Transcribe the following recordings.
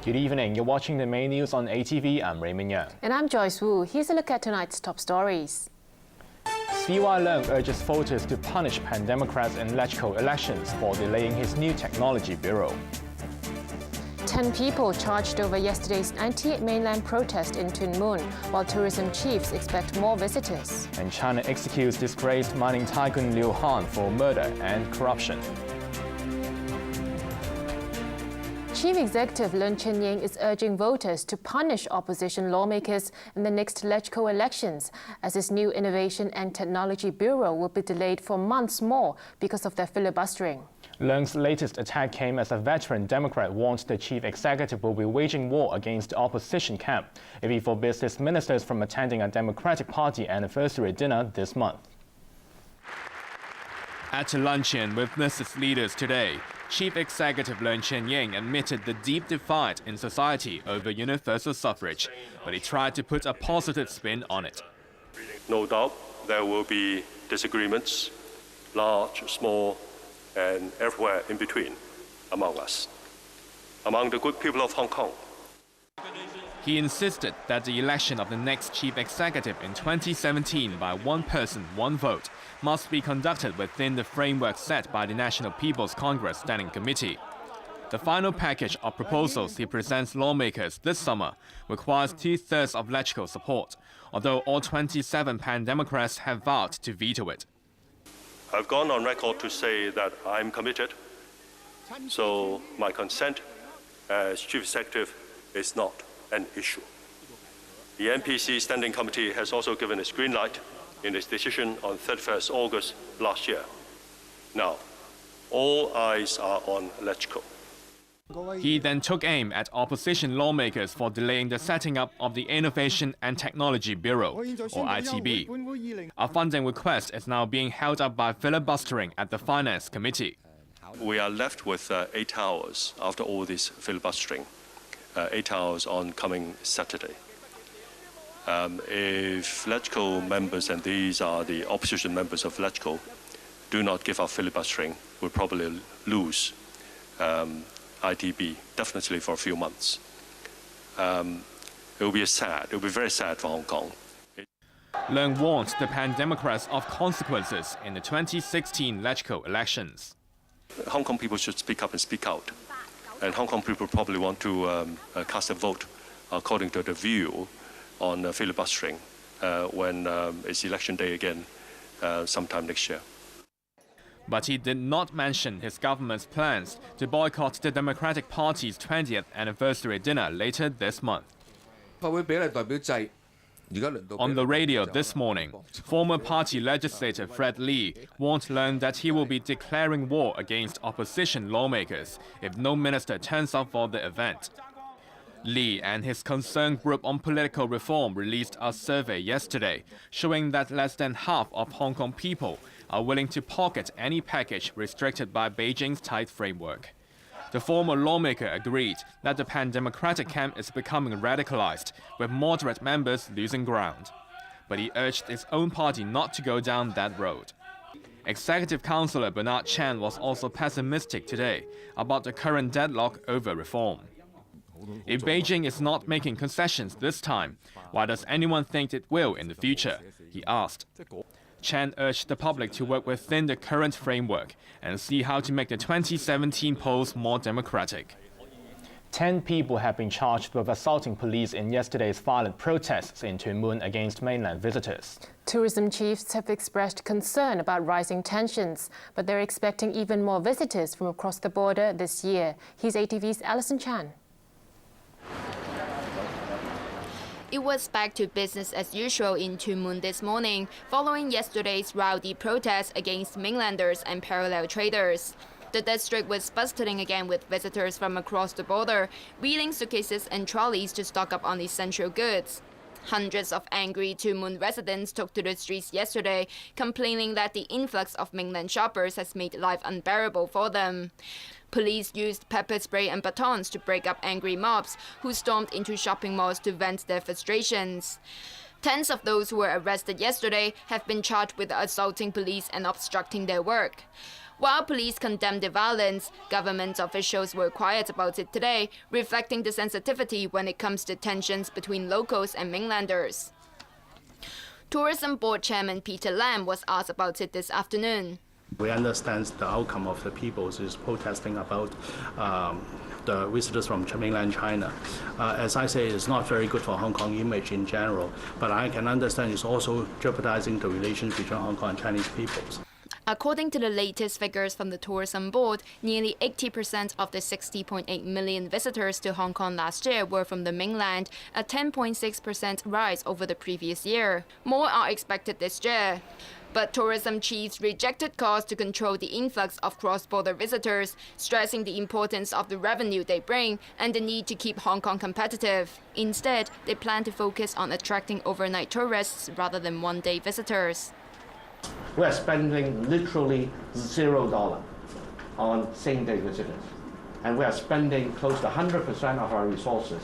Good evening. You're watching the main news on ATV. I'm Ramond Yeung. And I'm Joyce Woo. Here's a look at tonight's top stories. Leung urges voters to punish pan-Democrats in electoral elections for delaying his new technology bureau. 10 people charged over yesterday's anti-mainland protest in Tuen Mun, while tourism chiefs expect more visitors. And China executes disgraced mining tycoon Leung for murder and corruption. Chief Executive Leung is urging voters to punish opposition lawmakers in the next electoral elections, as his new Innovation and Technology Bureau will be delayed for months more because of their filibustering. Leung's latest attack came as a veteran Democrat warns the chief executive will be waging war against the opposition camp if he forbids his ministers from attending a Democratic Party anniversary dinner this month. At a luncheon with business leaders today, Chief Executive Leung admitted the deep divide in society over universal suffrage, but he tried to put a positive spin on it. No doubt there will be disagreements, large, small, and everywhere in between among us, among the good people of Hong Kong. He insisted that the election of the next chief executive in 2017 by one person, one vote must be conducted within the framework set by the National People's Congress Standing Committee. The final package of proposals he presents lawmakers this summer requires 2/3 of electoral support, although all 27 pan-Democrats have vowed to veto it. I've gone on record to say that I'm committed, so my consent as chief executive is not an issue. The NPC Standing Committee has also given its green light in its decision on 31st August last year. Now, all eyes are on electoral. He then took aim at opposition lawmakers for delaying the setting up of the Innovation and Technology Bureau, or ITB. A funding request is now being held up by filibustering at the Finance Committee. We are left with 8 hours after all this filibustering, 8 hours on coming Saturday. If electoral members, and these are the opposition members of electoral, do not give up filibustering, we'll probably lose ITB, definitely for a few months. It will be very sad for Hong Kong. Leung warned the pan-Democrats of consequences in the 2016 electoral elections. Hong Kong people should speak up and speak out. And Hong Kong people probably want to cast a vote according to the view on filibustering when it's election day again sometime next year. But he did not mention his government's plans to boycott the Democratic Party's 20th anniversary dinner later this month. On the radio this morning, former party legislator Fred Lee warned Leung that he will be declaring war against opposition lawmakers if no minister turns up for the event. Lee and his concerned group on political reform released a survey yesterday showing that less than half of Hong Kong people are willing to pocket any package restricted by Beijing's tight framework. The former lawmaker agreed that the pan-Democratic camp is becoming radicalized, with moderate members losing ground. But he urged his own party not to go down that road. Executive Councillor Bernard Chan was also pessimistic today about the current deadlock over reform. If Beijing is not making concessions this time, why does anyone think it will in the future? He asked. Chan urged the public to work within the current framework and see how to make the 2017 polls more democratic. 10 people have been charged with assaulting police in yesterday's violent protests in Tuen Mun against mainland visitors. Tourism chiefs have expressed concern about rising tensions, but they're expecting even more visitors from across the border this year. Here's ATV's Alison Chan. It was back to business as usual in Tuen Mun this morning, following yesterday's rowdy protests against mainlanders and parallel traders. The district was bustling again with visitors from across the border, wheeling suitcases and trolleys to stock up on essential goods. Hundreds of angry Tuen Mun residents took to the streets yesterday, complaining that the influx of mainland shoppers has made life unbearable for them. Police used pepper spray and batons to break up angry mobs who stormed into shopping malls to vent their frustrations. Tens of those who were arrested yesterday have been charged with assaulting police and obstructing their work. While police condemned the violence, government officials were quiet about it today, reflecting the sensitivity when it comes to tensions between locals and mainlanders. Tourism Board Chairman Peter Lam was asked about it this afternoon. We understand the outcome of the people is protesting about the visitors from mainland China. As I say, it's not very good for Hong Kong image in general, but I can understand it's also jeopardizing the relations between Hong Kong and Chinese peoples. According to the latest figures from the Tourism Board, nearly 80% of the 60.8 million visitors to Hong Kong last year were from the mainland, a 10.6% rise over the previous year. More are expected this year. But tourism chiefs rejected calls to control the influx of cross-border visitors, stressing the importance of the revenue they bring and the need to keep Hong Kong competitive. Instead, they plan to focus on attracting overnight tourists rather than one-day visitors. We are spending literally $0 on same-day visitors. And we are spending close to 100% of our resources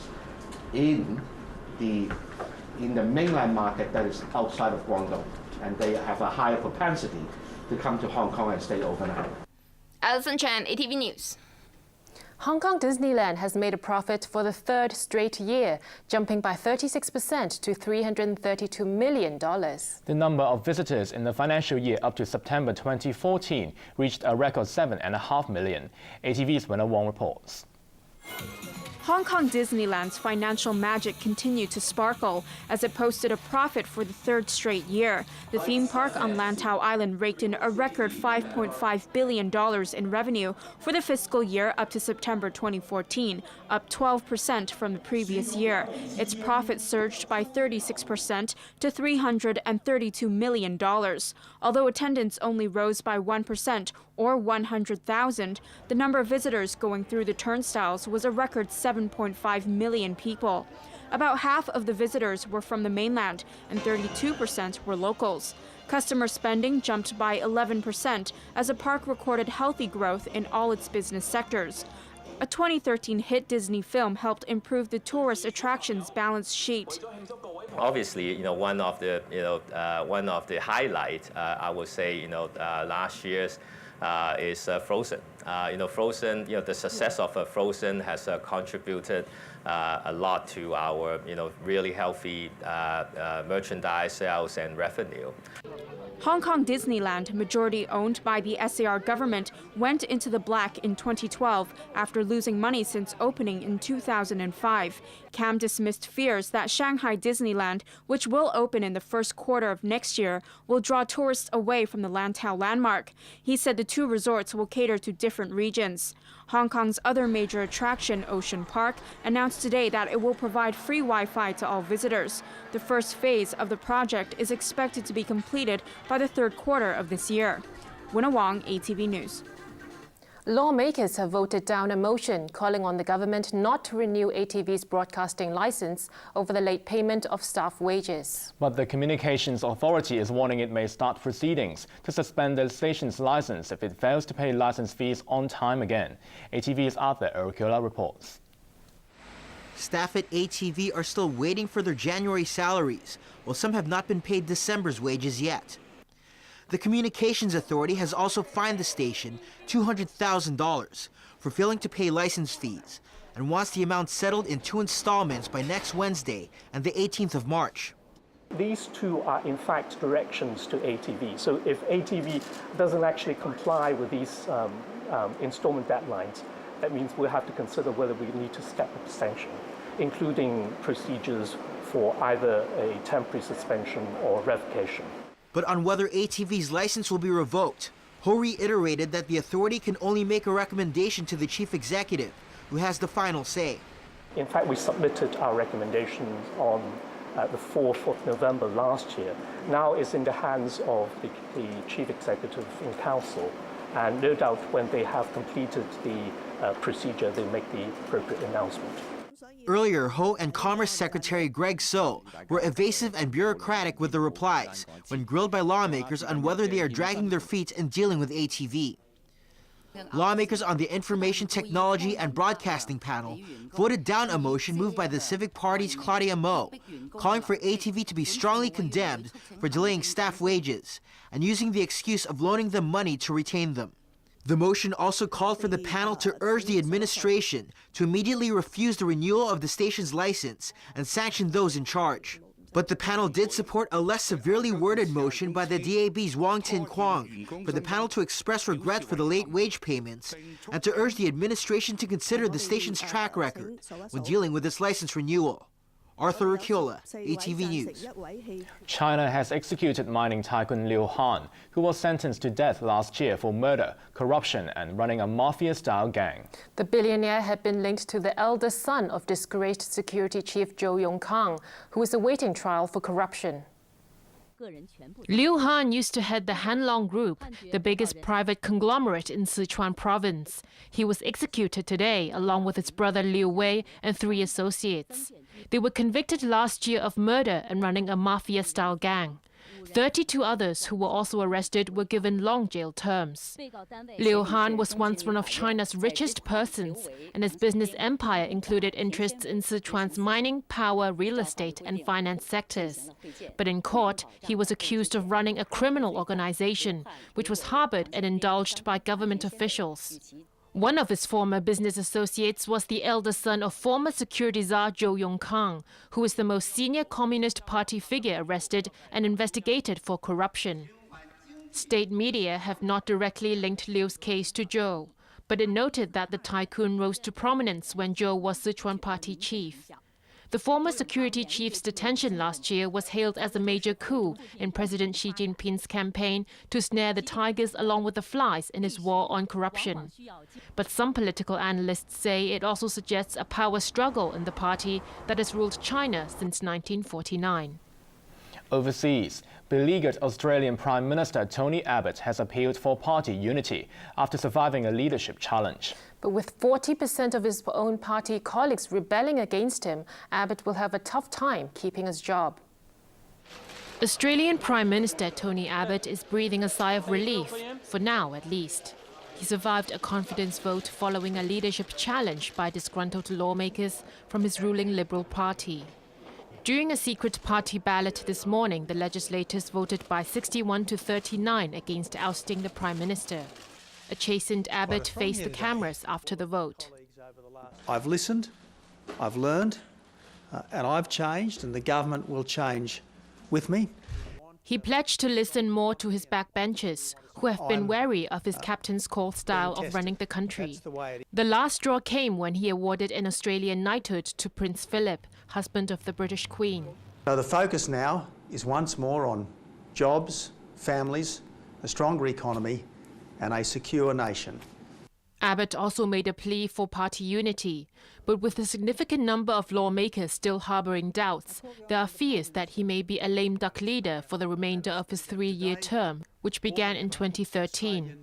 in the mainland market that is outside of Guangdong. And they have a higher propensity to come to Hong Kong and stay overnight. Alison Chan, ATV News. Hong Kong Disneyland has made a profit for the third straight year, jumping by 36% to $332 million. The number of visitors in the financial year up to September 2014 reached a record 7.5 million. ATV's Winner Wong reports. Hong Kong Disneyland's financial magic continued to sparkle as it posted a profit for the third straight year. The theme park on Lantau Island raked in a record $5.5 billion in revenue for the fiscal year up to September 2014, up 12% from the previous year. Its profit surged by 36% to $332 million. Although attendance only rose by 1%, or 100,000, the number of visitors going through the turnstiles was a record 7.5 million people. About half of the visitors were from the mainland and 32% were locals. Customer spending jumped by 11% as the park recorded healthy growth in all its business sectors. A 2013 hit Disney film helped improve the tourist attractions balance sheet. Obviously, one of the highlights, I would say, last year's is Frozen. Frozen, the success of Frozen has contributed a lot to our, really healthy merchandise sales and revenue. Hong Kong Disneyland, majority owned by the SAR government, went into the black in 2012 after losing money since opening in 2005. Cam dismissed fears that Shanghai Disneyland, which will open in the first quarter of next year, will draw tourists away from the Lantau landmark. He said the two resorts will cater to different regions. Hong Kong's other major attraction, Ocean Park, announced today that it will provide free Wi-Fi to all visitors. The first phase of the project is expected to be completed by the third quarter of this year. Winner Wong, ATV News. Lawmakers have voted down a motion calling on the government not to renew ATV's broadcasting license over the late payment of staff wages. But the Communications Authority is warning it may start proceedings to suspend the station's license if it fails to pay license fees on time again. ATV's Arthur Urquiola reports. Staff at ATV are still waiting for their January salaries, while some have not been paid December's wages yet. The Communications Authority has also fined the station $200,000 for failing to pay license fees and wants the amount settled in 2 installments by next Wednesday and the 18th of March. These two are in fact directions to ATV. So if ATV doesn't actually comply with these installment deadlines, that means we'll have to consider whether we need to step up sanction, including procedures for either a temporary suspension or revocation. But on whether ATV's license will be revoked, Ho reiterated that the authority can only make a recommendation to the chief executive, who has the final say. In fact, we submitted our recommendations on the 4th of November last year. Now it's in the hands of the chief executive in council, and no doubt when they have completed the procedure, they make the appropriate announcement. Earlier, Ho and Commerce Secretary Greg So were evasive and bureaucratic with the replies when grilled by lawmakers on whether they are dragging their feet in dealing with ATV. Lawmakers on the Information Technology and Broadcasting panel voted down a motion moved by the Civic Party's Claudia Mo, calling for ATV to be strongly condemned for delaying staff wages and using the excuse of loaning them money to retain them. The motion also called for the panel to urge the administration to immediately refuse the renewal of the station's license and sanction those in charge. But the panel did support a less severely worded motion by the DAB's Wong Tin Kwong for the panel to express regret for the late wage payments and to urge the administration to consider the station's track record when dealing with its license renewal. Arthur Ricchiola, ATV News. China has executed mining tycoon Leung, who was sentenced to death last year for murder, corruption, and running a mafia-style gang. The billionaire had been linked to the eldest son of disgraced security chief Leung, who is awaiting trial for corruption. Leung used to head the Hanlong Group, the biggest private conglomerate in Sichuan province. He was executed today, along with his brother Liu Wei and 3 associates. They were convicted last year of murder and running a mafia-style gang. 32 others who were also arrested were given long jail terms. Leung was once one of China's richest persons, and his business empire included interests in Sichuan's mining, power, real estate, and finance sectors. But in court, he was accused of running a criminal organization, which was harbored and indulged by government officials. One of his former business associates was the eldest son of former security czar Leung, who is the most senior Communist Party figure arrested and investigated for corruption. State media have not directly linked Liu's case to Zhou, but it noted that the tycoon rose to prominence when Zhou was Sichuan Party chief. The former security chief's detention last year was hailed as a major coup in President Xi Jinping's campaign to snare the tigers along with the flies in his war on corruption. But some political analysts say it also suggests a power struggle in the party that has ruled China since 1949. Overseas, beleaguered Australian Prime Minister Tony Abbott has appealed for party unity after surviving a leadership challenge. But with 40% of his own party colleagues rebelling against him, Abbott will have a tough time keeping his job. Australian Prime Minister Tony Abbott is breathing a sigh of relief, for now at least. He survived a confidence vote following a leadership challenge by disgruntled lawmakers from his ruling Liberal Party. During a secret party ballot this morning, the legislators voted by 61 to 39 against ousting the Prime Minister. A chastened Abbott faced the cameras after the vote. I've listened, I've learned, and I've changed, and the government will change with me. He pledged to listen more to his backbenchers, who have been wary of his captain's call style of running the country. The last straw came when he awarded an Australian knighthood to Prince Philip, husband of the British Queen. So the focus now is once more on jobs, families, a stronger economy, and a secure nation. Abbott also made a plea for party unity, but with a significant number of lawmakers still harbouring doubts, there are fears that he may be a lame duck leader for the remainder of his 3-year term, which began in 2013.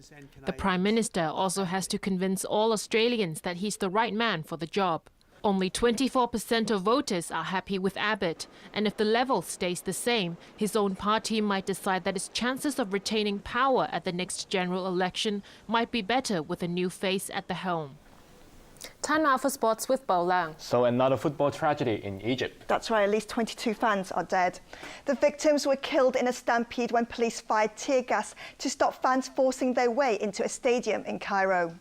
The Prime Minister also has to convince all Australians that he's the right man for the job. Only 24% of voters are happy with Abbott, and if the level stays the same, his own party might decide that his chances of retaining power at the next general election might be better with a new face at the helm. Time now for sports with Leung. So another football tragedy in Egypt. That's right, at least 22 fans are dead. The victims were killed in a stampede when police fired tear gas to stop fans forcing their way into a stadium in Cairo.